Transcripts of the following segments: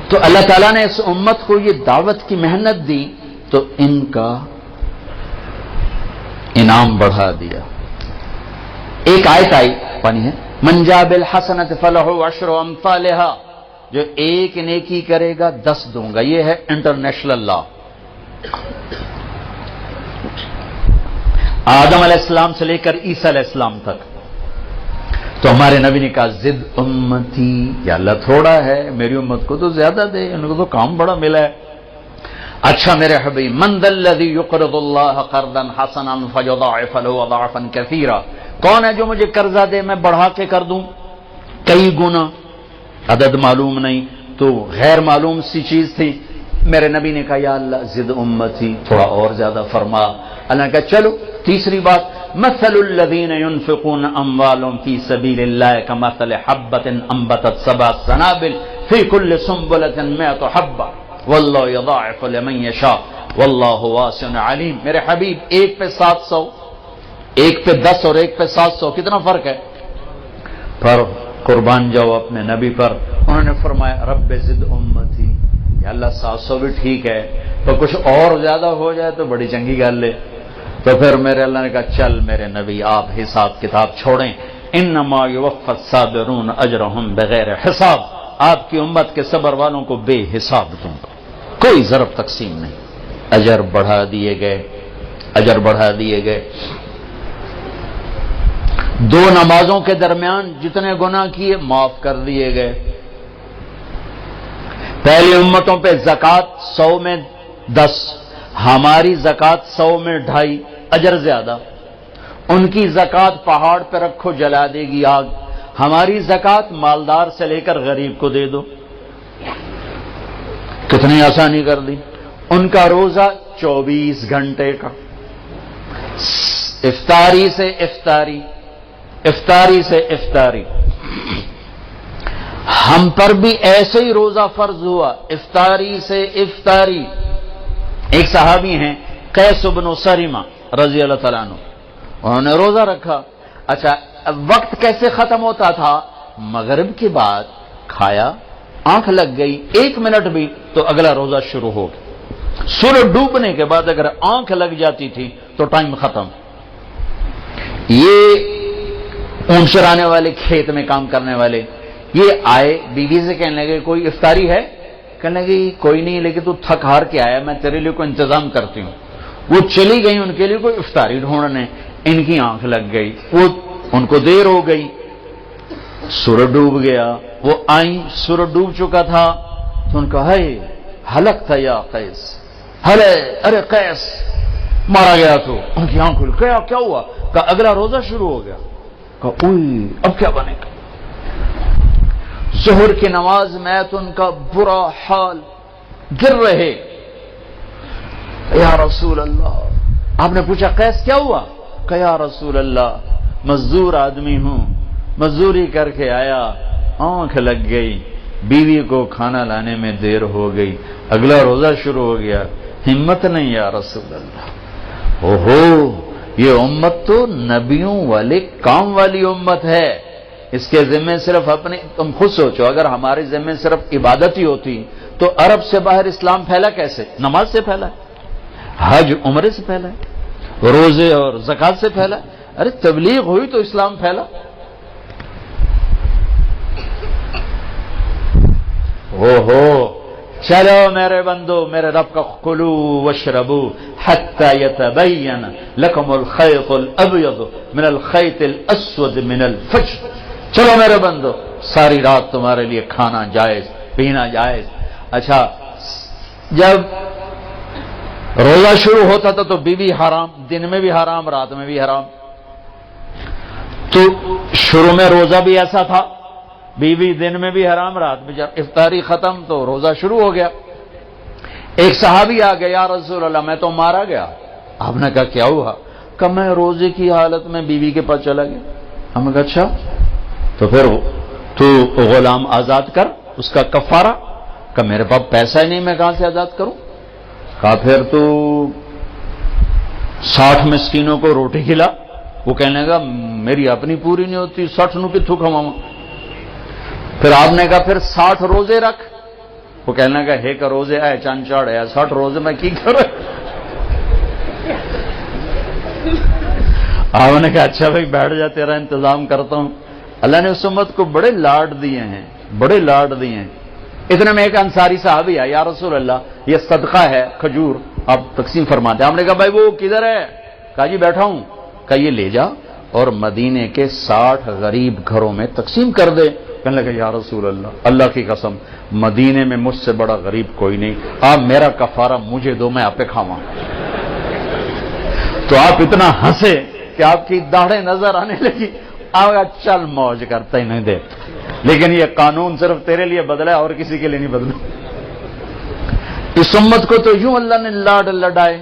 تو اللہ تعالیٰ نے اس امت کو یہ دعوت کی محنت دی تو ان کا انعام بڑھا دیا. ایک آیت آئی پانی ہے من جاء بالحسنۃ فلہ عشر امثالھا، جو ایک نیکی کرے گا 10 دوں گا. یہ ہے انٹرنیشنل لا. آدم علیہ السلام سے لے کر عیسیٰ علیہ السلام تک. تو ہمارے نبی نے کہا زد امتی، یا اللہ تھوڑا ہے میری امت کو تو زیادہ دے، ان کو تو کام بڑا ملا ہے. اچھا میرے حبیب من ذا الذی یقرض اللہ قرضا حسنا فیضاعف له اضعافا کثیرا، کون ہے جو مجھے قرضہ دے میں بڑھا کے کر دوں کئی گنا. عدد معلوم نہیں تو غیر معلوم سی چیز تھی. میرے نبی نے کہا یا اللہ زد امتی، تھوڑا اور زیادہ فرما. اللہ نے کہا چلو تیسری بات مثل الذین ينفقون اموالهم فی سبیل اللہ کمثل حبۃ انبتت 7 سنابل فی کل سنبلۃ 100 حبۃ واللہ یضاعف لمن یشاء واللہ واسع علیم. میرے حبیب ایک پہ 700، ایک پہ 10 اور ایک پہ 700، کتنا فرق ہے؟ پر قربان جاؤ اپنے نبی پر. انہوں نے فرمایا رب زد امتی، یا اللہ 700 بھی ٹھیک ہے تو کچھ اور زیادہ ہو جائے تو بڑی چنگی گل ہے. تو پھر میرے اللہ نے کہا چل میرے نبی آپ حساب کتاب چھوڑیں. انما یوفی الصابرون اجرهم بغیر حساب، آپ کی امت کے صبر والوں کو بے حساب دوں گا، کوئی ضرب تقسیم نہیں. اجر بڑھا دیے گئے، اجر بڑھا دیے گئے. 2 نمازوں کے درمیان جتنے گناہ کیے معاف کر دیے گئے. پہلی امتوں پہ زکوٰۃ 100 میں 10، ہماری زکوٰۃ 100 میں 2.5، اجر زیادہ. ان کی زکوٰۃ پہاڑ پہ رکھو جلا دے گی آگ، ہماری زکوٰۃ مالدار سے لے کر غریب کو دے دو. کتنی آسانی کر دی. ان کا روزہ 24 گھنٹے کا، افطاری سے افطاری، افطاری سے افطاری. ہم پر بھی ایسے ہی روزہ فرض ہوا، افطاری سے افطاری. ایک صحابی ہیں قیس بن سریمہ رضی اللہ تعالیٰ عنہ، انہوں نے روزہ رکھا. اچھا وقت کیسے ختم ہوتا تھا؟ مغرب کے بعد کھایا، آنکھ لگ گئی 1 منٹ بھی تو اگلا روزہ شروع ہو گیا. سورج ڈوبنے کے بعد اگر آنکھ لگ جاتی تھی تو ٹائم ختم. یہ اون چرانے والے، کھیت میں کام کرنے والے، یہ آئے بیوی سے کہنے لگے کوئی افطاری ہے؟ کہنے لگے کوئی نہیں لیکن تو تھک ہار کے آیا، میں تیرے لیے کوئی انتظام کرتی ہوں. وہ چلی گئی ان کے لیے کوئی افطاری ڈھونڈنے. ان کی آنکھ لگ گئی، وہ ان کو دیر ہو گئی، سورج ڈوب گیا. وہ آئیں، سورج ڈوب چکا تھا تو ان کا ہے ہلک تھا یا قیس، ہلے ارے قیس مارا گیا. تو ان کی آنکھ کھل گیا، کیا ہوا؟ کہا اگلا روزہ شروع ہو گیا. کہا اوئی اب کیا بنے گا؟ ظہر کی نماز میں تو ان کا برا حال، گر رہے. یا رسول اللہ، آپ نے پوچھا قیس کیا ہوا؟ کہ یا رسول اللہ مزدور آدمی ہوں، مزدوری کر کے آیا، آنکھ لگ گئی، بیوی کو کھانا لانے میں دیر ہو گئی، اگلا روزہ شروع ہو گیا، ہمت نہیں یا رسول اللہ. اوہو، یہ امت تو نبیوں والے کام والی امت ہے. اس کے ذمہ صرف اپنے، تم خود سوچو اگر ہمارے ذمہ صرف عبادت ہی ہوتی تو عرب سے باہر اسلام پھیلا کیسے؟ نماز سے پھیلا ہے، حج عمرے سے پھیلا ہے، روزے اور زکوٰۃ سے پھیلا ہے. ارے تبلیغ ہوئی تو اسلام پھیلا. اوہو، چلو میرے بندو، میرے رب کا کلو واشربو حتی یتبین لکم الخیط الابیض من الخیط الاسود من الفجر. چلو میرے بندو، ساری رات تمہارے لیے کھانا جائز، پینا جائز. اچھا جب روزہ شروع ہوتا تھا تو بیوی حرام، دن میں بھی حرام، رات میں بھی حرام. تو شروع میں روزہ بھی ایسا تھا، بیوی دن میں بھی حرام، رات میں. جب افطاری ختم تو روزہ شروع ہو گیا. ایک صحابی آ گیا، یا رسول اللہ میں تو مارا گیا. آپ نے کہا کیا ہوا؟ کہ میں روزے کی حالت میں بیوی کے پاس چلا گیا. ہم نے کہا اچھا تو پھر تو غلام آزاد کر، اس کا کفارہ. کہ میرے پاس پیسہ ہی نہیں، میں کہاں سے آزاد کروں؟ کہا پھر تو 60 مسکینوں کو روٹی کھلا. وہ کہنے لگا میری اپنی پوری نہیں ہوتی، 60 نو کتوں کھواواں. پھر آپ نے کہا پھر 60 روزے رکھ. وہ کہنے لگا ہے کہ روزے آئے چند چاڑ ہے 60 روزے میں کی کروں. آپ نے کہا اچھا بھائی بیٹھ جا تیرا انتظام کرتا ہوں. اللہ نے اس امت کو بڑے لاڈ دیے ہیں، بڑے لاڈ دیے ہیں. اتنے میں ایک انصاری صحابی آیا، یا رسول اللہ یہ صدقہ ہے کھجور آپ تقسیم فرماتے ہیں. آپ نے کہا بھائی وہ کدھر ہے؟ کہا جی بیٹھا ہوں. کہا یہ لے جا اور مدینے کے 60 غریب گھروں میں تقسیم کر دے. کہنے لگا یا رسول اللہ اللہ کی قسم مدینے میں مجھ سے بڑا غریب کوئی نہیں، آپ میرا کفارہ مجھے دو میں آپ پہ کھاواں. تو آپ اتنا ہنسے کہ آپ کی داڑھیں نظر آنے لگی. آپ کا چل موج کرتا ہی نہیں دے، لیکن یہ قانون صرف تیرے لیے بدلا ہے اور کسی کے لیے نہیں بدلا. اس امت کو تو یوں اللہ نے لاڈ لڈائے،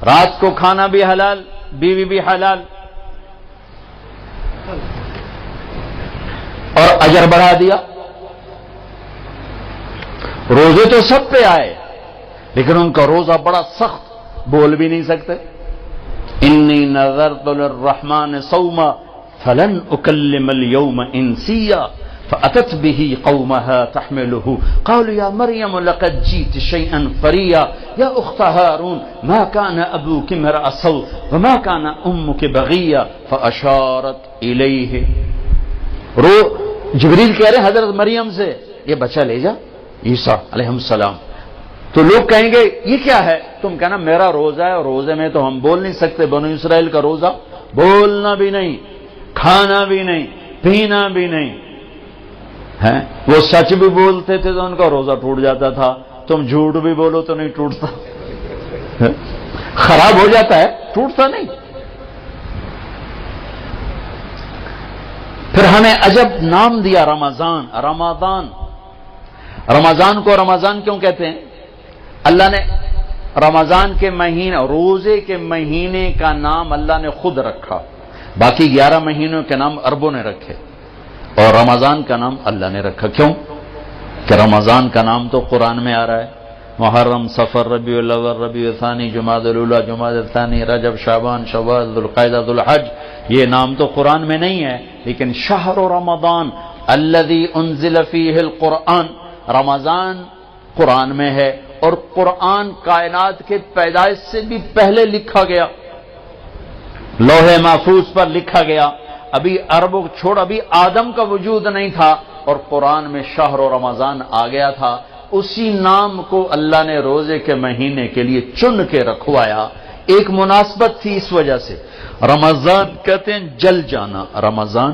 رات کو کھانا بھی حلال، بیوی بھی حلال، اور اجر بڑھا دیا. روزے تو سب پہ آئے لیکن ان کا روزہ بڑا سخت، بول بھی نہیں سکتے. انی نذرت للرحمن صوما فلن اکلم اليوم انسیا فاتت به قومها تحمله قالوا یا مریم لقد جئت شیئا فریا یا اخت هارون ما كان ابوك امرأ سوء وما كان امك بغیا فاشارت الیہ. جبریل کہہ رہے حضرت مریم سے یہ بچہ لے جا عیسیٰ علیہ السلام. تو لوگ کہیں گے یہ کیا ہے؟ تم کہنا میرا روزہ ہے اور روزے میں تو ہم بول نہیں سکتے. بنو اسرائیل کا روزہ بولنا بھی نہیں، کھانا بھی نہیں، پینا بھی نہیں ہے. وہ سچ بھی بولتے تھے تو ان کا روزہ ٹوٹ جاتا تھا. تم جھوٹ بھی بولو تو نہیں ٹوٹتا، خراب ہو جاتا ہے، ٹوٹتا نہیں. پھر ہمیں عجب نام دیا رمضان. رمضان کو رمضان کیوں کہتے ہیں؟ اللہ نے رمضان کے مہینے، روزے کے مہینے کا نام اللہ نے خود رکھا. باقی 11 مہینوں کے نام عربوں نے رکھے اور رمضان کا نام اللہ نے رکھا. کیوں؟ کہ رمضان کا نام تو قرآن میں آ رہا ہے. محرم، صفر، ربیع الاول، ربیع الثانی، جمادی الاولی، جمادی الثانی، رجب، شعبان، شوال، ذوالقعدہ، ذوالحج. یہ نام تو قرآن میں نہیں ہے لیکن شہر رمضان الذی انزل فیہ القرآن، رمضان قرآن میں ہے اور قرآن کائنات کے پیدائش سے بھی پہلے لکھا گیا، لوح محفوظ پر لکھا گیا. ابھی عربوں چھوڑ، ابھی آدم کا وجود نہیں تھا اور قرآن میں شہر رمضان آ گیا تھا. اسی نام کو اللہ نے روزے کے مہینے کے لیے چن کے رکھوایا. ایک مناسبت تھی اس وجہ سے. رمضان کہتے ہیں جل جانا، رمضان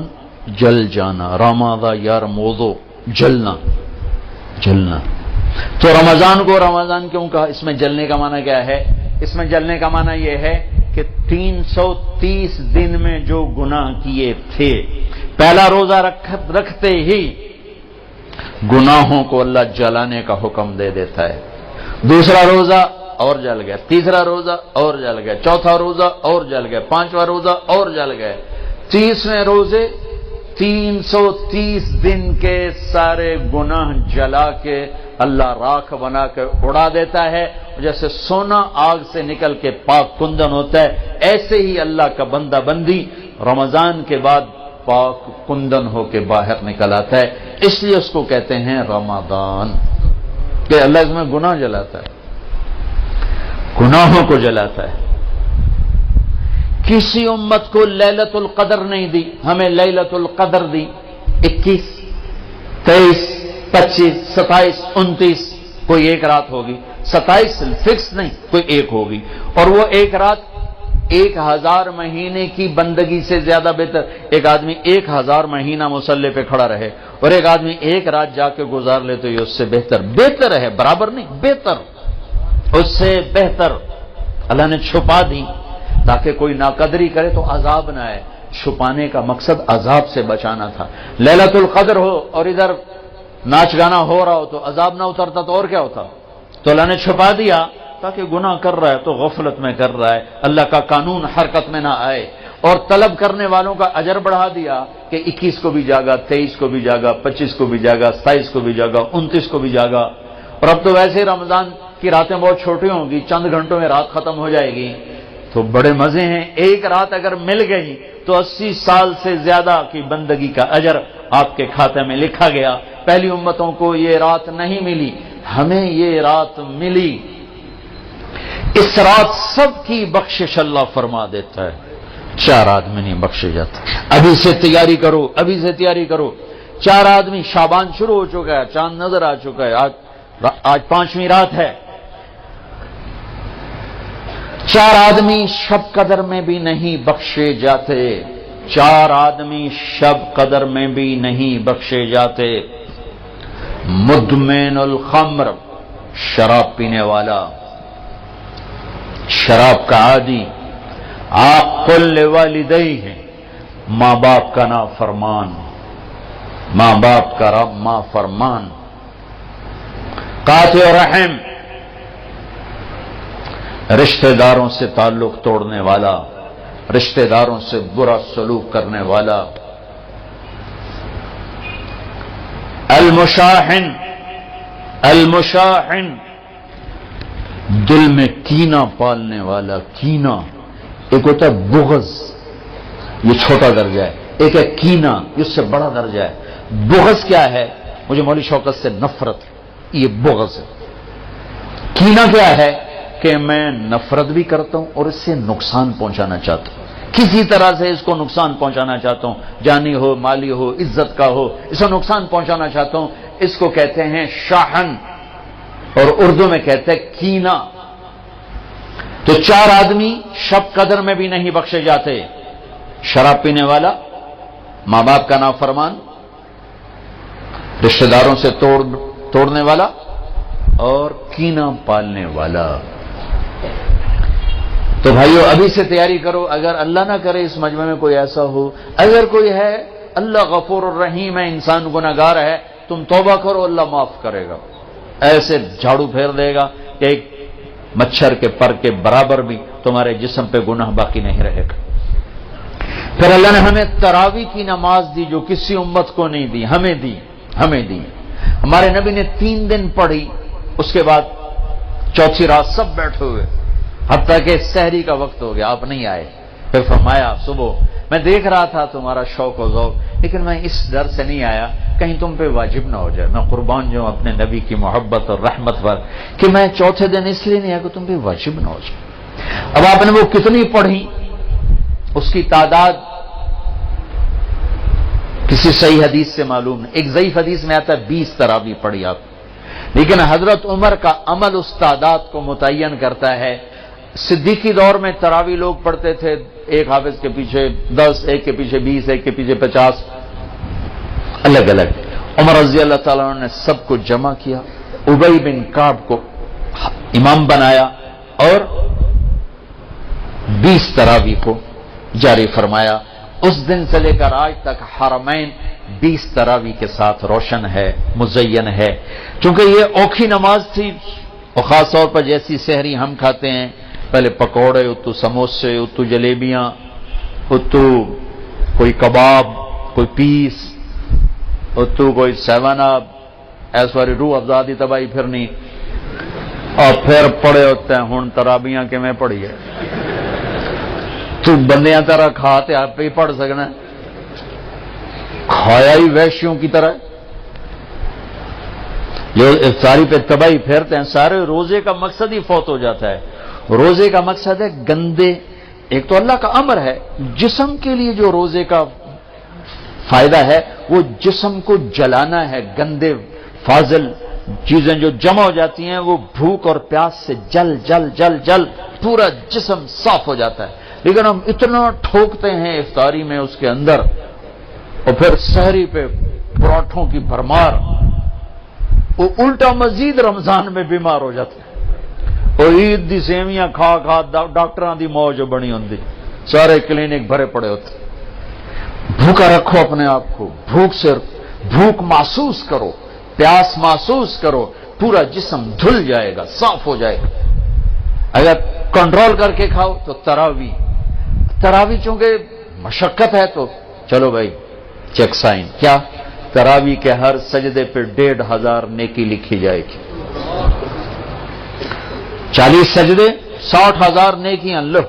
جل جانا، رمضان یار موضوع جلنا، جلنا. تو رمضان کو رمضان کیوں کہا؟ اس میں جلنے کا معنی کیا ہے؟ اس میں جلنے کا معنی یہ ہے کہ 330 دن میں جو گناہ کیے تھے، پہلا روزہ رکھتے ہی گناہوں کو اللہ جلانے کا حکم دے دیتا ہے. دوسرا روزہ اور جل گیا، تیسرا روزہ اور جل گیا، چوتھا روزہ اور جل گیا، پانچواں روزہ اور جل گئے. 30ویں روزے 330 دن کے سارے گناہ جلا کے اللہ راکھ بنا کے اڑا دیتا ہے. جیسے سونا آگ سے نکل کے پاک کندن ہوتا ہے، ایسے ہی اللہ کا بندہ بندی رمضان کے بعد پاک کندن ہو کے باہر نکل آتا ہے. اس لیے اس کو کہتے ہیں رمضان، کہ اللہ اس میں گناہ جلاتا ہے، گناہوں کو جلاتا ہے. کسی امت کو لیلۃ القدر نہیں دی، ہمیں لیلۃ القدر دی. 21، 23، 25، 27، 29 کوئی ایک رات ہوگی. 27 فکس نہیں، کوئی ایک ہوگی. اور وہ ایک رات 1000 مہینے کی بندگی سے زیادہ بہتر. ایک آدمی 1000 مہینہ مصلی پہ کھڑا رہے اور ایک آدمی ایک رات جا کے گزار لے تو یہ اس سے بہتر ہے، برابر نہیں، بہتر، اس سے بہتر. اللہ نے چھپا دی تاکہ کوئی ناقدری کرے تو عذاب نہ آئے. چھپانے کا مقصد عذاب سے بچانا تھا. لیلۃ القدر ہو اور ادھر ناچ گانا ہو رہا ہو تو عذاب نہ اترتا تو اور کیا ہوتا؟ تو اللہ نے چھپا دیا تاکہ گناہ کر رہا ہے تو غفلت میں کر رہا ہے، اللہ کا قانون حرکت میں نہ آئے. اور طلب کرنے والوں کا اجر بڑھا دیا کہ 21 کو بھی جاگا، 23 کو بھی جاگا، 25 کو بھی جاگا، 27 کو بھی جاگا، 29 کو بھی جاگا. اور اب تو ویسے رمضان کی راتیں بہت چھوٹی ہوں گی، چند گھنٹوں میں رات ختم ہو جائے گی تو بڑے مزے ہیں. ایک رات اگر مل گئی تو 80 سال سے زیادہ کی بندگی کا اجر آپ کے کھاتے میں لکھا گیا. پہلی امتوں کو یہ رات نہیں ملی، ہمیں یہ رات ملی، اس رات سب کی بخشش اللہ فرما دیتا ہے، 4 آدمی نہیں بخشے جاتے۔ ابھی سے تیاری کرو، ابھی سے تیاری کرو۔ 4 آدمی، شعبان شروع ہو چکا ہے، چاند نظر آ چکا ہے، آج 5ویں رات ہے۔ 4 آدمی شب قدر میں بھی نہیں بخشے جاتے، 4 آدمی شب قدر میں بھی نہیں بخشے جاتے۔ مدمن الخمر، شراب پینے والا، شراب کا عادی، عاقل والدیہ، ماں باپ کا نافرمان، ماں باپ کا رب ماں فرمان، قاطع رحم، رشتہ داروں سے تعلق توڑنے والا، رشتہ داروں سے برا سلوک کرنے والا، المشاحن، المشاحن، دل میں کینہ پالنے والا، کینہ۔ ایک ہوتا ہے بغض، یہ چھوٹا درجہ ہے، ایک ہے کینہ، اس سے بڑا درجہ ہے۔ بغض کیا ہے؟ مجھے مولوی شوکت سے نفرت، یہ بغض ہے۔ کینہ کیا ہے؟ کہ میں نفرت بھی کرتا ہوں اور اس سے نقصان پہنچانا چاہتا ہوں، کسی طرح سے اس کو نقصان پہنچانا چاہتا ہوں، جانی ہو، مالی ہو، عزت کا ہو، اس کو نقصان پہنچانا چاہتا ہوں۔ اس کو کہتے ہیں شاحن، اور اردو میں کہتے ہیں کینہ۔ تو 4 آدمی شب قدر میں بھی نہیں بخشے جاتے، شراب پینے والا، ماں باپ کا نافرمان، رشتہ داروں سے توڑنے والا، اور کینہ پالنے والا۔ تو بھائیو ابھی سے تیاری کرو، اگر اللہ نہ کرے اس مجمع میں کوئی ایسا ہو، اگر کوئی ہے، اللہ غفور الرحیم ہے، انسان گنہگار ہے، تم توبہ کرو، اللہ معاف کرے گا، ایسے جھاڑو پھیر دے گا کہ ایک مچھر کے پر کے برابر بھی تمہارے جسم پہ گناہ باقی نہیں رہے گا۔ پھر اللہ نے ہمیں تراویح کی نماز دی جو کسی امت کو نہیں دی، ہمیں دی، ہمیں دی۔ ہمارے نبی نے 3 دن پڑھی، اس کے بعد 4تھی رات سب بیٹھے ہوئے، حتیٰ کہ سحری کا وقت ہو گیا، آپ نہیں آئے۔ پھر فرمایا صبح میں دیکھ رہا تھا تمہارا شوق و ذوق، لیکن میں اس ڈر سے نہیں آیا کہیں تم پہ واجب نہ ہو جائے، میں قربان جو ہوں اپنے نبی کی محبت اور رحمت پر، کہ میں 4تھے دن اس لیے نہیں آیا کہ تم پہ واجب نہ ہو جائے۔ اب آپ نے وہ کتنی پڑھی، اس کی تعداد کسی صحیح حدیث سے معلوم نہیں، ایک ضعیف حدیث میں آتا ہے 20 تراویح پڑھی آپ، لیکن حضرت عمر کا عمل اس تعداد کو متعین کرتا ہے۔ صدیقی دور میں تراویح لوگ پڑھتے تھے، ایک حافظ کے پیچھے 10، ایک کے پیچھے 20، ایک کے پیچھے 50، الگ الگ۔ عمر رضی اللہ تعالیٰ عنہ نے سب کو جمع کیا، ابی بن کعب کو امام بنایا اور 20 تراویح کو جاری فرمایا۔ اس دن سے لے کر آج تک حرمین 20 تراویح کے ساتھ روشن ہے، مزین ہے، چونکہ یہ اوکھی نماز تھی، اور خاص طور پر جیسی سحری ہم کھاتے ہیں، پہلے پکوڑے، اتو سموسے، اتو جلیبیاں، اتو کوئی کباب، کوئی پیس، اتو کوئی 7 اپ، ایس والی روح افزادی تباہی پھرنی، اور پھر پڑے ہوتے ہیں ہن ترابیاں کہ میں پڑھی ہے، تو بندیاں طرح کھاتے آپ پہ ہی پڑھ سکنا، کھایا ہی ویشیوں کی طرح۔ جو افطاری پہ تباہی پھیرتے ہیں، سارے روزے کا مقصد ہی فوت ہو جاتا ہے۔ روزے کا مقصد ہے گندے، ایک تو اللہ کا امر ہے، جسم کے لیے جو روزے کا فائدہ ہے وہ جسم کو جلانا ہے، گندے فاضل چیزیں جو جمع ہو جاتی ہیں وہ بھوک اور پیاس سے جل جل جل جل پورا جسم صاف ہو جاتا ہے، لیکن ہم اتنا ٹھوکتے ہیں افطاری میں اس کے اندر، اور پھر سحری پہ پراٹھوں کی بھرمار، وہ الٹا مزید رمضان میں بیمار ہو جاتے ہیں، اور عید دی سیویاں کھا کھا ڈاکٹراں دی موج بنی ہوندی، سارے کلینک بھرے پڑے ہوتے۔ بھوکا رکھو اپنے آپ کو، بھوک محسوس کرو، پیاس محسوس کرو، پورا جسم دھل جائے گا، صاف ہو جائے گا۔ اگر کنٹرول کر کے کھاؤ تو تراویح چونکہ مشقت ہے تو چلو بھائی چیک سائن، کیا تراویح کے ہر سجدے پہ 1500 نیکی لکھی جائے گی، 40 سجدے 60,000 نیکیاں لو۔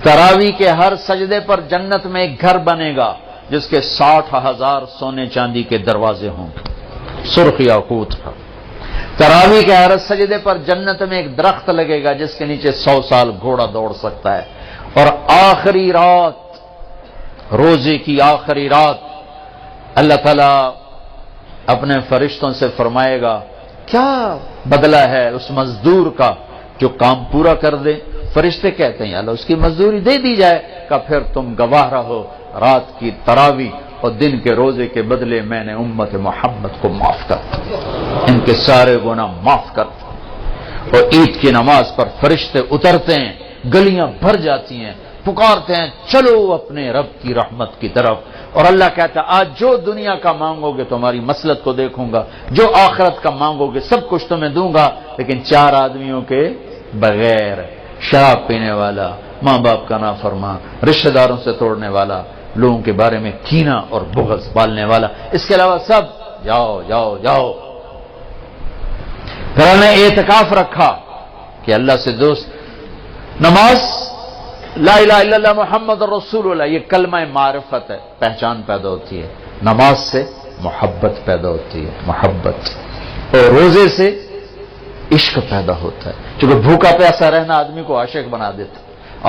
تراویح کے ہر سجدے پر جنت میں ایک گھر بنے گا جس کے 60,000 سونے چاندی کے دروازے ہوں گے، سرخ یاقوت کا۔ تراویح کے ہر سجدے پر جنت میں ایک درخت لگے گا جس کے نیچے 100 سال گھوڑا دوڑ سکتا ہے. اور آخری رات، روزے کی آخری رات، اللہ تعالیٰ اپنے فرشتوں سے فرمائے گا کیا بدلہ ہے اس مزدور کا جو کام پورا کر دے؟ فرشتے کہتے ہیں اللہ اس کی مزدوری دے دی جائے. کہ پھر تم گواہ رہو رات کی تراویح اور دن کے روزے کے بدلے میں نے امت محمد کو معاف کر دیا، ان کے سارے گناہ معاف کر دیا. اور عید کی نماز پر فرشتے اترتے ہیں، گلیاں بھر جاتی ہیں، پکارتے ہیں چلو اپنے رب کی رحمت کی طرف. اور اللہ کہتا ہے آج جو دنیا کا مانگو گے تمہاری مسلط کو دیکھوں گا، جو آخرت کا مانگو گے سب کچھ تمہیں دوں گا، لیکن 4 آدمیوں کے بغیر: شراب پینے والا، ماں باپ کا نافرمان، رشتہ داروں سے توڑنے والا، لوگوں کے بارے میں کینہ اور بغض پالنے والا. اس کے علاوہ سب جاؤ جاؤ جاؤ. پھر ہم نے اعتکاف رکھا کہ اللہ سے دوست. نماز لا الہ الا اللہ محمد رسول اللہ یہ کلمہ معرفت ہے، پہچان پیدا ہوتی ہے. نماز سے محبت پیدا ہوتی ہے، محبت. اور روزے سے عشق پیدا ہوتا ہے، چونکہ بھوکا پیاسا رہنا آدمی کو عاشق بنا دیتا.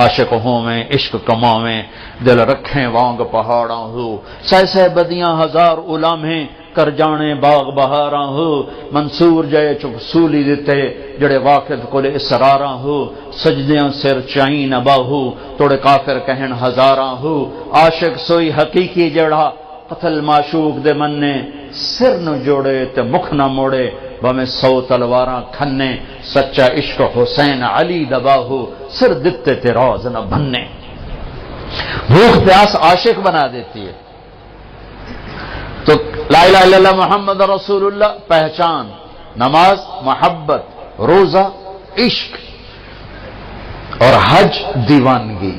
عاشق ہوں میں عشق کماویں، دل رکھیں وانگ پہاڑاں ہو، سہ بدیاں ہزار علامیں کر جانے باغ بہاراں ہو. منصور جائے چک سولی دیتے جڑے واقف کولے اسراراں ہو. سجدیاں سر چائیں نبا ہو توڑے کافر کہن ہزاراں ہو. عاشق سوئی حقیقی جڑا قتل معشوق دے مننے، سر نو جوڑے تے مکھ نہ موڑے بمیں 100 تلواراں کھنے. سچا عشق حسین علی دبا ہو، سر دتے تے راز نہ بننے. بھوک پیاس عاشق بنا دیتی ہے. تو لا الہ الا اللہ محمد رسول اللہ پہچان، نماز محبت، روزہ عشق، اور حج دیوانگی.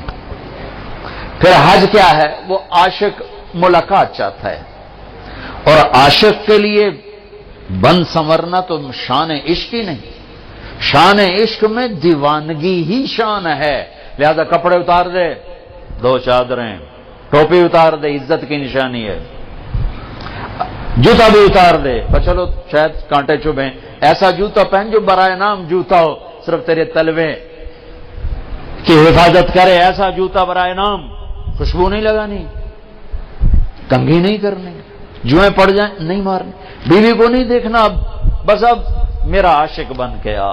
پھر حج کیا ہے؟ وہ عاشق ملاقات چاہتا ہے، اور عاشق کے لیے بن سنورنا تو شان عشق ہی نہیں، شان عشق میں دیوانگی ہی شان ہے. لہذا کپڑے اتار دے 2 چادریں، ٹوپی اتار دے عزت کی نشانی ہے، جوتا بھی اتار دے پر چلو شاید کانٹے چبھیں، ایسا جوتا پہن جو برائے نام جوتا ہو، صرف تیرے تلوے کی حفاظت کرے. ایسا جوتا برائے نام، خوشبو نہیں لگانی، کنگھی نہیں کرنی، جوئیں پڑ جائیں نہیں مارنی، بیوی کو نہیں دیکھنا. بس اب میرا عاشق بن کے آ،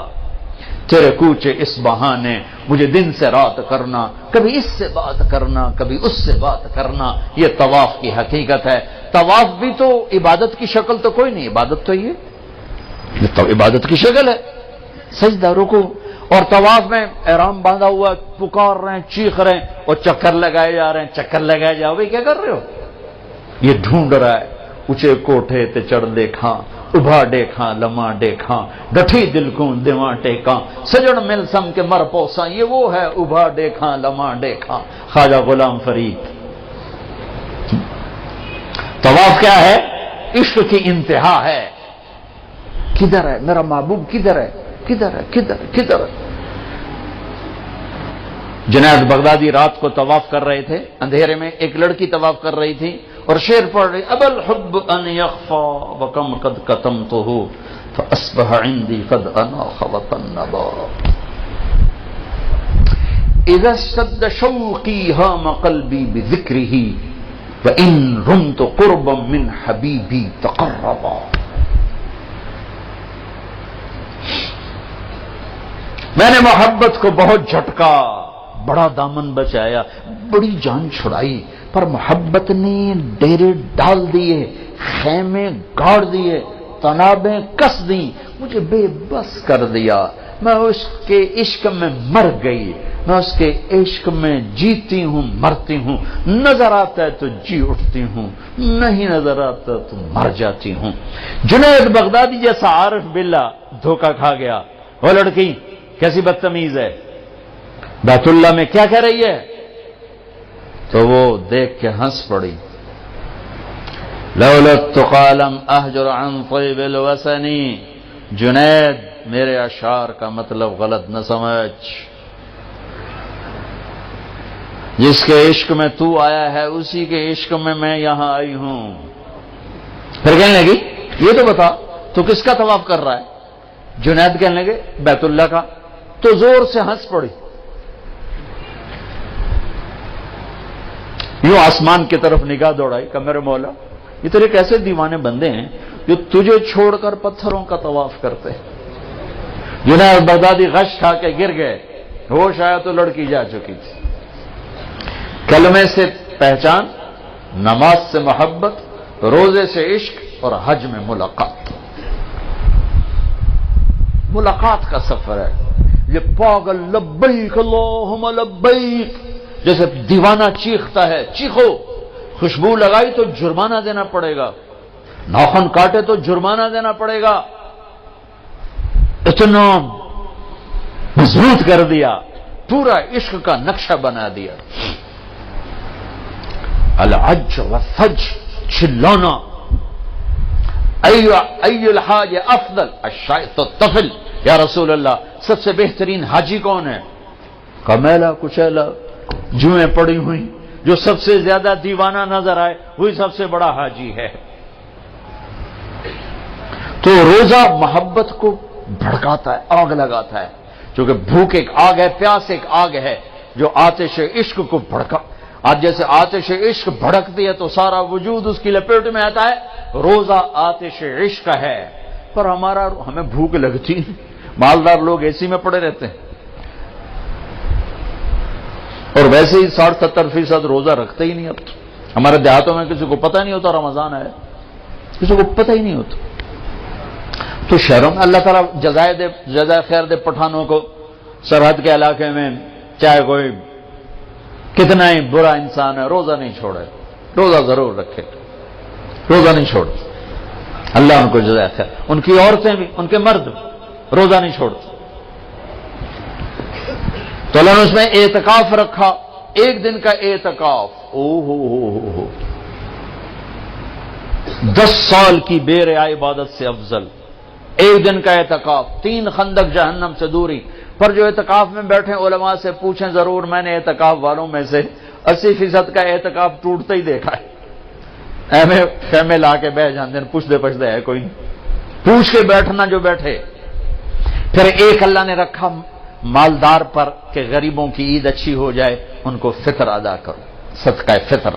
تیرے کوچے اس بہانے مجھے دن سے رات کرنا، کبھی اس سے بات کرنا کبھی اس سے بات کرنا. یہ طواف کی حقیقت ہے. طواف بھی تو عبادت کی شکل تو کوئی نہیں، عبادت تو یہ تو عبادت کی شکل ہے. سجدہ رکوع، اور طواف میں احرام باندھا ہوا پکار رہے ہیں چیخ رہے ہیں اور چکر لگائے جا رہے ہیں. چکر لگائے جاؤ بھائی کیا کر رہے ہو؟ یہ ڈھونڈ رہا ہے اونچے کوٹھے تے چڑھ دیکھاں، ابھا دیکھاں لمحہ دیکھاں، ڈٹھی دل کو دیواں ٹیکاں، سجن مل سم کے مر پوساں. یہ وہ ہے ابھا دیکھاں لمحہ دیکھاں، خواجہ غلام فرید. طواف کیا ہے؟ عشق کی انتہا ہے. کدھر ہے میرا محبوب؟ کدھر ہے؟ کدھر ہے؟ کدھر ہے؟ کدھر ہے؟ جنید بغدادی رات کو طواف کر رہے تھے اندھیرے میں، ایک لڑکی طواف کر رہی تھی اور شعر پڑھ رہی: ابا الحب ان یخفا وکم قد کتمتہ فاصبح عندی قد اناخ وطنبا اذا اشتد شوقی ہام قلبی بذکرہ وان رمت قربا من حبیبی تقربا. میں نے محبت کو بہت جھٹکا، بڑا دامن بچایا، بڑی جان چھڑائی، پر محبت نے ڈیرے ڈال دیے، خیمے گاڑ دیے، تنابیں کس دیں، مجھے بے بس کر دیا. میں اس کے عشق میں مر گئی، میں اس کے عشق میں جیتی ہوں مرتی ہوں. نظر آتا ہے تو جی اٹھتی ہوں، نہیں نظر آتا تو مر جاتی ہوں. جنید بغدادی جیسا عارف باللہ دھوکہ کھا گیا. وہ لڑکی کیسی بدتمیز ہے، بیت اللہ میں کیا کہہ رہی ہے؟ تو وہ دیکھ کے ہنس پڑی. لولا التقى لم اهجر عن طيب الوسن. جنید میرے اشعار کا مطلب غلط نہ سمجھ، جس کے عشق میں تو آیا ہے اسی کے عشق میں میں یہاں آئی ہوں. پھر کہنے لگی یہ تو بتا تو کس کا طواف کر رہا ہے؟ جنید کہنے لگے بیت اللہ کا، تو زور سے ہنس پڑی، یوں آسمان کی طرف نگاہ دوڑائی کہ میرے مولا یہ تیرے کیسے دیوانے بندے ہیں جو تجھے چھوڑ کر پتھروں کا طواف کرتے ہیں۔ جنید بغدادی غش کھا کے گر گئے، ہوش آیا تو لڑکی جا چکی تھی۔ کلمے سے پہچان، نماز سے محبت، روزے سے عشق اور حج میں ملاقات کا سفر ہے۔ یہ پاگل لبیک اللہم لبیک جیسے دیوانہ چیختا ہے، چیخو، خوشبو لگائی تو جرمانہ دینا پڑے گا، ناخن کاٹے تو جرمانہ دینا پڑے گا، اتنا مضبوط کر دیا، پورا عشق کا نقشہ بنا دیا۔ العج والفج، چلانا، ای الحاج افضل الشائط الطفل، یا رسول اللہ سب سے بہترین حاجی کون ہے؟ کمیلا کچیلا جوئیں پڑی ہوئی، جو سب سے زیادہ دیوانہ نظر آئے وہی سب سے بڑا حاجی ہے۔ تو روزہ محبت کو بھڑکاتا ہے، آگ لگاتا ہے، چونکہ بھوک ایک آگ ہے، پیاس ایک آگ ہے جو آتش عشق کو بھڑکا۔ آج جیسے آتش عشق بھڑکتی ہے تو سارا وجود اس کی لپیٹ میں آتا ہے، روزہ آتش عشق ہے، پر ہمیں بھوک لگتی ہے، مالدار لوگ اے سی میں پڑے رہتے ہیں، اور ویسے ہی 60-70% روزہ رکھتے ہی نہیں۔ اب ہمارے دیہاتوں میں کسی کو پتہ نہیں ہوتا رمضان ہے، کسی کو پتہ ہی نہیں ہوتا۔ تو شہروں میں اللہ تعالیٰ جزائے خیر دے پٹھانوں کو، سرحد کے علاقے میں چاہے کوئی کتنا ہی برا انسان ہے، روزہ نہیں چھوڑے، روزہ ضرور رکھے، روزہ نہیں چھوڑے، اللہ ان کو جزائے خیر۔ ان کی عورتیں بھی، ان کے مرد روزہ نہیں چھوڑتے۔ تو اللہ نے اس میں اعتکاف رکھا، ایک دن کا اعتکاف، 10 سال کی بے ریا عبادت سے افضل ایک دن کا اعتکاف، 3 خندق جہنم سے دوری۔ پر جو اعتکاف میں بیٹھے علماء سے پوچھیں ضرور، میں نے اعتکاف والوں میں سے 80% کا اعتکاف ٹوٹتا ہی دیکھا ہے۔ ایویں خیمے لا کے بیٹھ جاندے ہیں، پوچھتے ہے کوئی نہیں، پوچھ کے بیٹھنا جو بیٹھے۔ پھر ایک اللہ نے رکھا مالدار پر کہ غریبوں کی عید اچھی ہو جائے، ان کو فطر ادا کرو، صدقہ فطر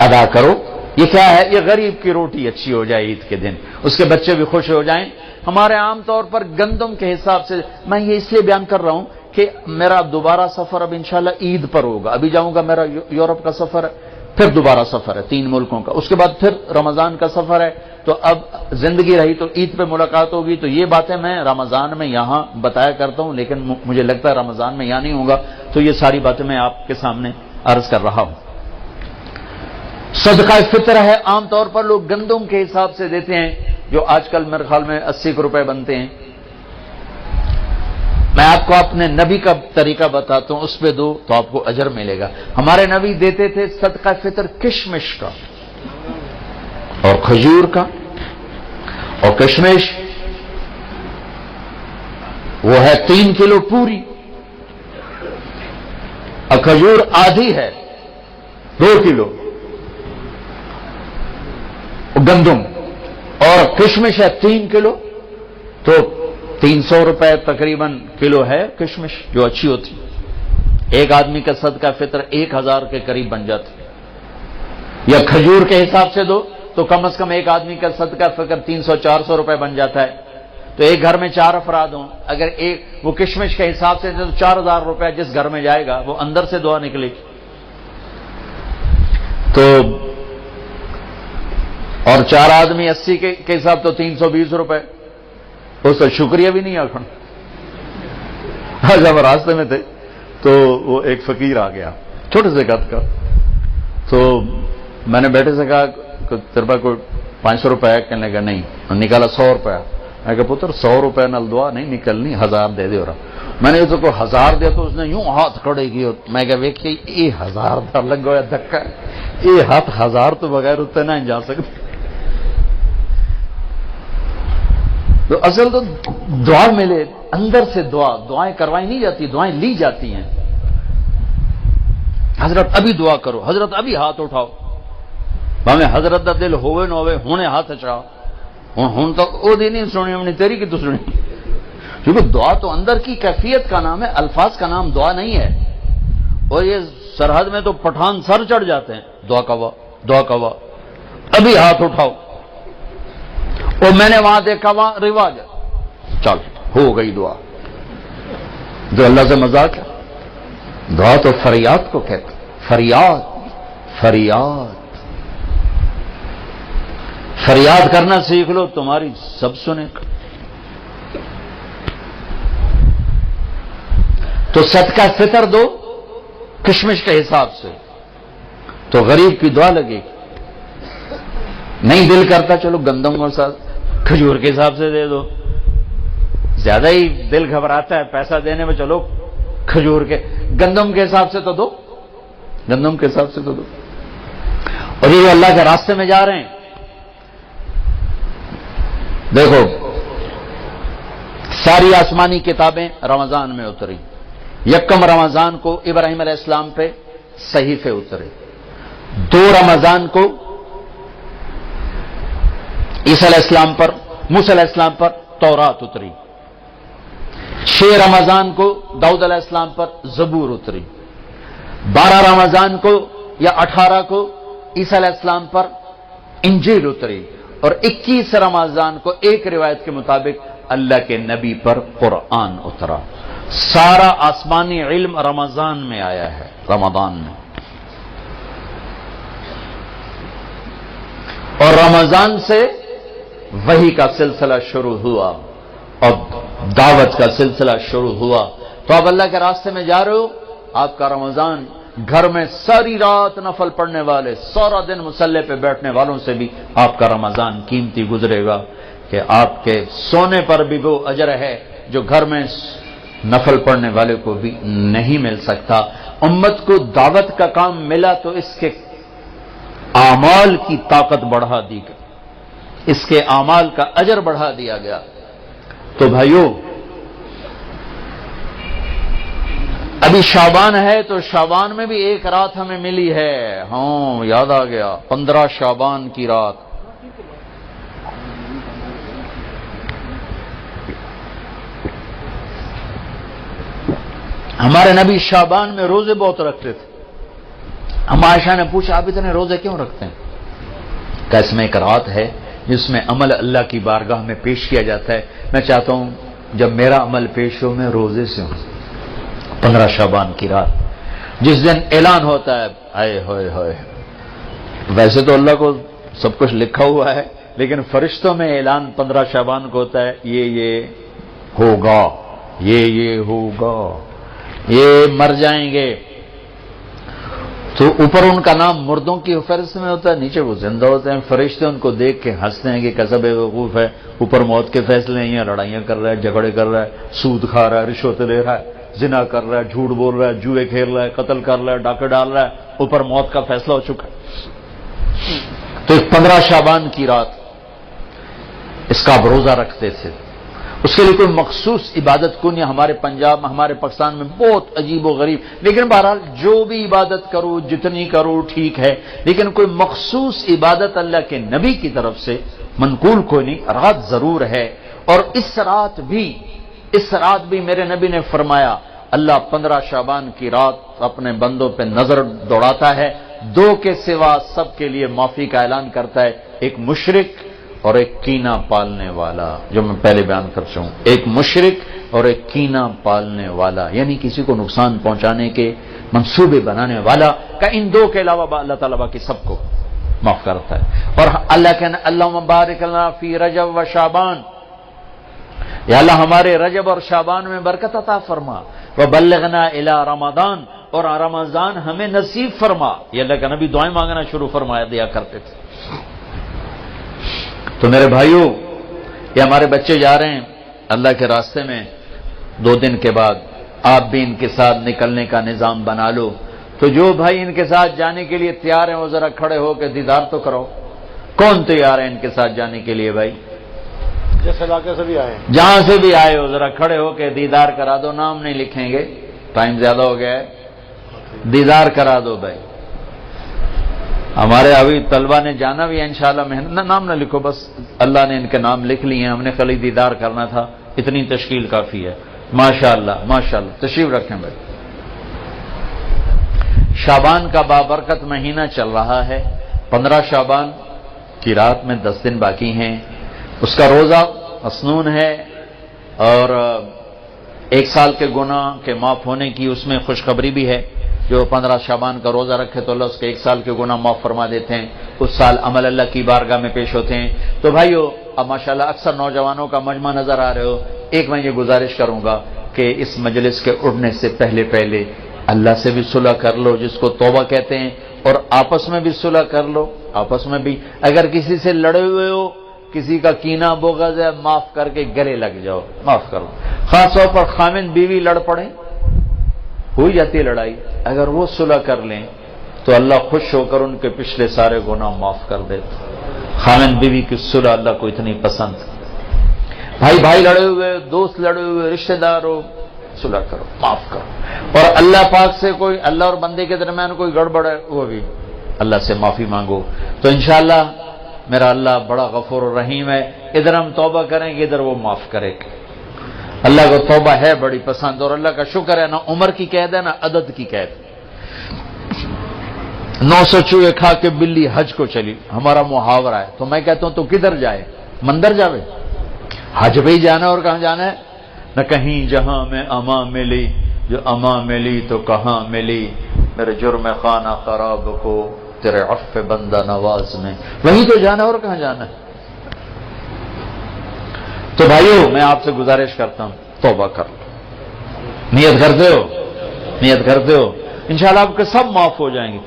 ادا کرو۔ یہ کیا ہے؟ یہ غریب کی روٹی اچھی ہو جائے عید کے دن، اس کے بچے بھی خوش ہو جائیں۔ ہمارے عام طور پر گندم کے حساب سے، میں یہ اس لیے بیان کر رہا ہوں کہ میرا دوبارہ سفر اب انشاءاللہ عید پر ہوگا، ابھی جاؤں گا، میرا یورپ کا سفر ہے، پھر دوبارہ سفر ہے 3 ملکوں کا، اس کے بعد پھر رمضان کا سفر ہے، تو اب زندگی رہی تو عید پہ ملاقات ہوگی۔ تو یہ باتیں میں رمضان میں یہاں بتایا کرتا ہوں، لیکن مجھے لگتا ہے رمضان میں یہاں نہیں ہوگا، تو یہ ساری باتیں میں آپ کے سامنے عرض کر رہا ہوں۔ صدقہ فطر ہے، عام طور پر لوگ گندم کے حساب سے دیتے ہیں، جو آج کل میرے خیال میں 80 روپے بنتے ہیں۔ میں آپ کو اپنے نبی کا طریقہ بتاتا ہوں، اس پہ دو تو آپ کو اجر ملے گا۔ ہمارے نبی دیتے تھے صدقہ فطر کشمش کا اور کھجور کا، اور کشمش وہ ہے 3 کلو پوری، اور کھجور آدھی ہے 2 کلو گندم، اور کشمش ہے 3 کلو، تو 300 روپے تقریباً کلو ہے کشمش جو اچھی ہوتی۔ ایک آدمی کا صدقہ فطر 1000 کے قریب بن جاتا، یا کھجور کے حساب سے دو تو کم از کم ایک آدمی کا صدقہ فطر 300-400 روپے بن جاتا ہے۔ تو ایک گھر میں 4 افراد ہوں، اگر ایک وہ کشمش کے حساب سے تو 4000 روپے جس گھر میں جائے گا وہ اندر سے دعا نکلے گی۔ تو اور 4 آدمی 80 کے حساب تو 320 روپے، اس کا شکریہ بھی نہیں آخر۔ آج ہم راستے میں تھے تو وہ ایک فقیر آ گیا چھوٹے سے قد کا، تو میں نے بیٹے سے کہا تیرے پاس کوئی 500 روپے ہے؟ کہنے لگا نہیں، نکالا 100 روپے۔ میں کہا پتر 100 روپے نال دعا نہیں نکلنی، 1000 دے دے۔ میں نے تو کوئی 1000 دیا تو اس نے یوں ہاتھ کھڑے کیے، میں کہا ویکھیے یہ 1000 کا لگا ہوا دھکا، یہ ہاتھ 1000 تو بغیر اتنے نہ جا سکتے۔ تو اصل تو دعا ملے اندر سے، دعائیں کروائی نہیں جاتی، دعائیں لی جاتی ہیں۔ حضرت ابھی دعا کرو، حضرت ابھی ہاتھ اٹھاؤ، ہمیں حضرت دا دل ہوئے نہ ہوئے ہونے ہاتھ اچھاؤ، ہوں تو وہ دی نہیں سنی، ہم نے تیری کی تو سنی، کیونکہ دعا تو اندر کی کیفیت کا نام ہے، الفاظ کا نام دعا نہیں ہے. اور یہ سرحد میں تو پٹھان سر چڑھ جاتے ہیں، دعا کوا دعا کوا، ابھی ہاتھ اٹھاؤ. اور میں نے وہاں دیکھا وہاں رواج ہے، چل ہو گئی دعا. جو اللہ سے مذاق ہے. دعا تو فریاد کو کہتے، فریاد فریاد فریاد کرنا سیکھ لو، تمہاری سب سنے. تو صدقہ فطر دو کشمش کے حساب سے، تو غریب کی دعا لگے گی. نہیں دل کرتا چلو گندم اور ساتھ کھجور کے حساب سے دے دو، زیادہ ہی دل گھبراتا ہے پیسہ دینے میں، چلو کھجور کے گندم کے حساب سے تو دو، گندم کے حساب سے تو دو. اور یہ اللہ کے راستے میں جا رہے ہیں، دیکھو ساری آسمانی کتابیں رمضان میں اتری. یکم رمضان کو ابراہیم علیہ السلام پہ صحیفے اترے، 2 رمضان کو عیسیٰ علیہ السلام پر، موسیٰ علیہ السلام پر تورات اتری، 6 رمضان کو داؤد علیہ السلام پر زبور اتری، 12 رمضان کو یا 18 کو عیسیٰ علیہ السلام پر انجیل اتری، اور 21 رمضان کو ایک روایت کے مطابق اللہ کے نبی پر قرآن اترا. سارا آسمانی علم رمضان میں آیا ہے، رمضان میں. اور رمضان سے وحی کا سلسلہ شروع ہوا اور دعوت کا سلسلہ شروع ہوا. تو آپ اللہ کے راستے میں جا رہے ہو، آپ کا رمضان گھر میں ساری رات نفل پڑھنے والے، سارا دن مصلی پہ بیٹھنے والوں سے بھی آپ کا رمضان قیمتی گزرے گا، کہ آپ کے سونے پر بھی وہ اجر ہے جو گھر میں نفل پڑھنے والے کو بھی نہیں مل سکتا. امت کو دعوت کا کام ملا تو اس کے اعمال کی طاقت بڑھا دی گئی، اس کے اعمال کا اجر بڑھا دیا گیا. تو بھائیو ابھی شعبان ہے، تو شعبان میں بھی ایک رات ہمیں ملی ہے. ہاں یاد آ گیا، 15 شعبان کی رات. ہمارے نبی شعبان میں روزے بہت رکھتے تھے. ہم عائشہ نے پوچھا آپ اتنے روزے کیوں رکھتے ہیں؟ کہ اس میں ایک رات ہے جس میں عمل اللہ کی بارگاہ میں پیش کیا جاتا ہے. میں چاہتا ہوں جب میرا عمل پیش ہو میں روزے سے ہوں. 15 شعبان کی رات جس دن اعلان ہوتا ہے، آئے ہوئے ہوئے، ویسے تو اللہ کو سب کچھ لکھا ہوا ہے، لیکن فرشتوں میں اعلان 15 شعبان کو ہوتا ہے، یہ ہوگا، یہ ہوگا، یہ مر جائیں گے. تو اوپر ان کا نام مردوں کی فہرست میں ہوتا ہے، نیچے وہ زندہ ہوتے ہیں. فرشتے ان کو دیکھ کے ہنستے ہیں کہ کیسا بے وقوف ہے، اوپر موت کے فیصلے ہیں، لڑائیاں کر رہا ہے، جھگڑے کر رہا ہے، سود کھا رہا ہے، رشوت لے رہا ہے، زنا کر رہا ہے، جھوٹ بول رہا ہے، جوئے کھیل رہا ہے، قتل کر رہا ہے، ڈاکے ڈال رہا ہے، اوپر موت کا فیصلہ ہو چکا ہے. تو 15 شعبان کی رات اس کا آپ روزہ رکھتے تھے. اس کے لیے کوئی مخصوص عبادت کو نہیں. ہمارے پنجاب، ہمارے پاکستان میں بہت عجیب و غریب، لیکن بہرحال جو بھی عبادت کرو جتنی کرو ٹھیک ہے، لیکن کوئی مخصوص عبادت اللہ کے نبی کی طرف سے منقول کوئی نہیں. رات ضرور ہے، اور اس رات بھی میرے نبی نے فرمایا اللہ 15 شعبان کی رات اپنے بندوں پہ نظر دوڑاتا ہے، 2 کے سوا سب کے لیے معافی کا اعلان کرتا ہے، ایک مشرک اور ایک کینہ پالنے والا، جو میں پہلے بیان کر چکا ہوں. ایک مشرک اور ایک کینہ پالنے والا، یعنی کسی کو نقصان پہنچانے کے منصوبے بنانے والا، کہ ان 2 کے علاوہ اللہ تعالیٰ باقی سب کو معاف کرتا ہے. اور اللہ کہنا اللہم بارک لنا فی رجب و شعبان، یا اللہ ہمارے رجب اور شعبان میں برکت عطا فرما، وبلغنا الی رمضان، اور رمضان ہمیں نصیب فرما. یہ اللہ کا نبی دعائیں مانگنا شروع فرمایا دیا کرتے تھے. تو میرے بھائیوں، یہ ہمارے بچے جا رہے ہیں اللہ کے راستے میں، 2 دن کے بعد آپ بھی ان کے ساتھ نکلنے کا نظام بنا لو. تو جو بھائی ان کے ساتھ جانے کے لیے تیار ہیں وہ ذرا کھڑے ہو کے دیدار تو کرو. کون تیار ہے ان کے ساتھ جانے کے لیے؟ بھائی جس علاقے سے بھی آئے، جہاں سے بھی آئے ہو ذرا کھڑے ہو کے دیدار کرا دو. نام نہیں لکھیں گے، ٹائم زیادہ ہو گیا ہے، دیدار کرا دو بھائی. ہمارے ابھی طلبہ نے جانا بھی ہے انشاءاللہ. محنت نام نہ لکھو، بس اللہ نے ان کے نام لکھ لیے ہیں، ہم نے خالی دیدار کرنا تھا. اتنی تشکیل کافی ہے. ماشاءاللہ ماشاءاللہ. تشریف رکھیں بھائی. شعبان کا بابرکت مہینہ چل رہا ہے. 15 شعبان کی رات میں 10 دن باقی ہیں. اس کا روزہ مسنون ہے اور 1 سال کے گناہ کے معاف ہونے کی اس میں خوشخبری بھی ہے. جو 15 شعبان کا روزہ رکھے تو اللہ اس کے 1 سال کے گناہ معاف فرما دیتے ہیں. اس سال عمل اللہ کی بارگاہ میں پیش ہوتے ہیں. تو بھائیو اب ماشاءاللہ اکثر نوجوانوں کا مجمع نظر آ رہے ہو. ایک میں یہ گزارش کروں گا کہ اس مجلس کے اٹھنے سے پہلے اللہ سے بھی صلح کر لو جس کو توبہ کہتے ہیں, اور آپس میں بھی صلح کر لو. آپس میں بھی اگر کسی سے لڑے ہوئے ہو, کسی کا کینہ بغض ہے, معاف کر کے گلے لگ جاؤ, معاف کرو. خاص طور پر خامند بیوی لڑ پڑیں, ہو جاتی ہے لڑائی, اگر وہ صلح کر لیں تو اللہ خوش ہو کر ان کے پچھلے سارے گناہ معاف کر دیتے. خامند بیوی کی صلح اللہ کو اتنی پسند. بھائی لڑے ہوئے, دوست لڑے ہوئے, رشتہ دار ہو, صلح کرو, معاف کرو. اور اللہ پاک سے کوئی اللہ اور بندے کے درمیان کوئی گڑبڑ ہے وہ بھی اللہ سے معافی مانگو. تو انشاءاللہ میرا اللہ بڑا غفور الرحیم ہے. ادھر ہم توبہ کریں گے, ادھر وہ معاف کرے گا. اللہ کو توبہ ہے بڑی پسند, اور اللہ کا شکر ہے نہ عمر کی قید ہے نہ عدد کی قید. 900 چوہے کھا کے بلی حج کو چلی, ہمارا محاورہ ہے. تو میں کہتا ہوں تو کدھر جائے, مندر جاوے, حج پہ ہی جانا اور کہاں جانا ہے. نہ کہیں جہاں میں اما ملی, جو اما ملی تو کہاں ملی, میرے جرم خانہ خراب کو تیرے عفو بندہ نواز میں, وہیں تو جانا اور کہاں جانا ہے. تو بھائیو میں آپ سے گزارش کرتا ہوں توبہ کر لو. نیت کرتے ہو انشاءاللہ آپ کے سب معاف ہو جائیں گے.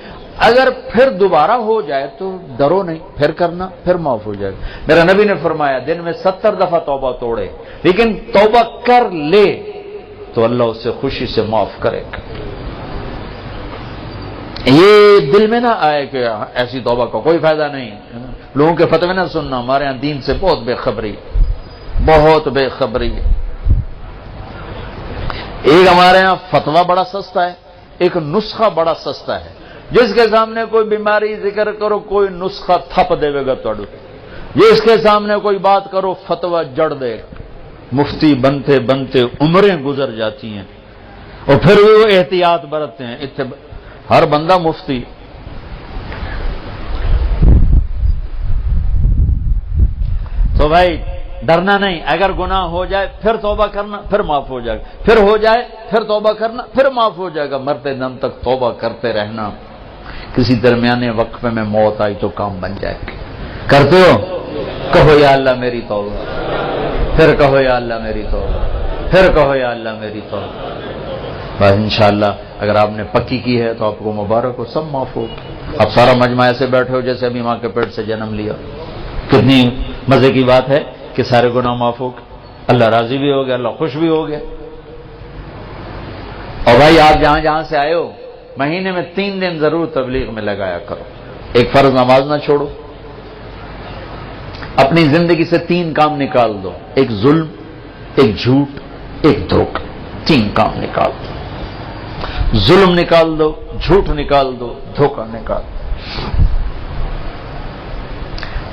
اگر پھر دوبارہ ہو جائے تو ڈرو نہیں, پھر کرنا, پھر معاف ہو جائے گا. میرا نبی نے فرمایا دن میں 70 دفعہ توبہ توڑے, لیکن توبہ کر لے تو اللہ اسے خوشی سے معاف کرے گا. یہ دل میں نہ آئے کہ ایسی توبہ کا کوئی فائدہ نہیں. لوگوں کے فتوے نہ سننا, ہمارے یہاں دین سے بہت بے خبری ہے. ایک ہمارے یہاں فتویٰ بڑا سستا ہے, ایک نسخہ بڑا سستا ہے. جس کے سامنے کوئی بیماری ذکر کرو کوئی نسخہ تھپ دے گا توڑو, جس کے سامنے کوئی بات کرو فتویٰ جڑ دے. مفتی بنتے بنتے عمریں گزر جاتی ہیں اور پھر وہ احتیاط برتتے ہیں. ہر بندہ مفتی. تو بھائی ڈرنا نہیں, اگر گناہ ہو جائے پھر توبہ کرنا, پھر معاف ہو جائے گا. پھر ہو جائے پھر توبہ کرنا, پھر معاف ہو جائے گا. مرتے دم تک توبہ کرتے رہنا. کسی درمیانے وقفے میں موت آئی تو کام بن جائے گا. کرتے ہو, کہو یا اللہ میری توبہ, پھر کہو یا اللہ میری توبہ, پھر کہو یا اللہ میری توبہ. بس انشاءاللہ اگر آپ نے پکی کی ہے تو آپ کو مبارک ہو, سب معاف ہو. اب سارا مجمع ایسے بیٹھے ہو جیسے ابھی ماں کے پیٹ سے جنم لیا. کتنی مزے کی بات ہے کہ سارے گناہ معاف ہو گئے, اللہ راضی بھی ہو گیا, اللہ خوش بھی ہو گیا. اور بھائی آپ جہاں جہاں سے آئے ہو مہینے میں 3 دن ضرور تبلیغ میں لگایا کرو. ایک فرض نماز نہ چھوڑو. اپنی زندگی سے 3 کام نکال دو, ایک ظلم, ایک جھوٹ, ایک دھوکہ. 3 کام نکال دو. ظلم نکال دو, جھوٹ نکال دو, دھوکہ نکال دو.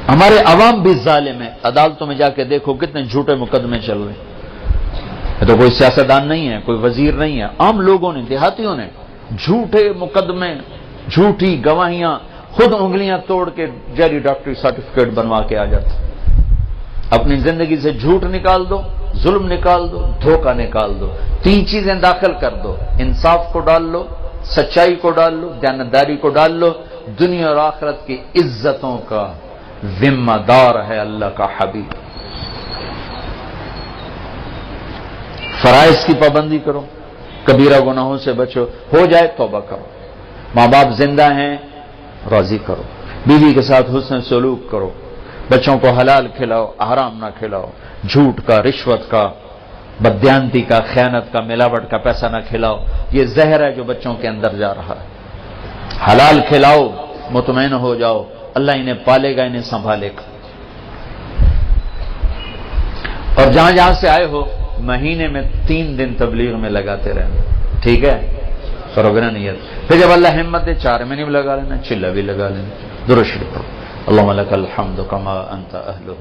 ہمارے عوام بھی ظالم ہیں. عدالتوں میں جا کے دیکھو کتنے جھوٹے مقدمے چل رہے ہیں. تو کوئی سیاستدان نہیں ہے, کوئی وزیر نہیں ہے, عام لوگوں نے, دیہاتیوں نے جھوٹے مقدمے, جھوٹی گواہیاں, خود انگلیاں توڑ کے جعلی ڈاکٹری سرٹیفکیٹ بنوا کے آ جاتے. اپنی زندگی سے جھوٹ نکال دو, ظلم نکال دو, دھوکہ نکال دو. 3 چیزیں داخل کر دو, انصاف کو ڈال لو, سچائی کو ڈال لو, دیانتداری کو ڈال لو. دنیا اور آخرت کی عزتوں کا ذمہ دار ہے اللہ کا حبیب. فرائض کی پابندی کرو, کبیرہ گناہوں سے بچو, ہو جائے توبہ کرو. ماں باپ زندہ ہیں راضی کرو, بیوی کے ساتھ حسن سلوک کرو, بچوں کو حلال کھلاؤ, حرام نہ کھلاؤ, جھوٹ کا, رشوت کا, بددیانتی کا, خیانت کا, ملاوٹ کا پیسہ نہ کھلاؤ. یہ زہر ہے جو بچوں کے اندر جا رہا ہے. حلال کھلاؤ, مطمئن ہو جاؤ, اللہ انہیں پالے گا, انہیں سنبھالے گا. اور جہاں جہاں سے آئے ہو مہینے میں 3 دن تبلیغ میں لگاتے رہنا, ٹھیک ہے؟ کرو گے نا نیت. پھر جب اللہ ہمت دے 4 مہینے بھی لگا لینا, چلہ بھی لگا لینا. درود شریف پڑھو. اللہم لک الحمد کما انت اہلہ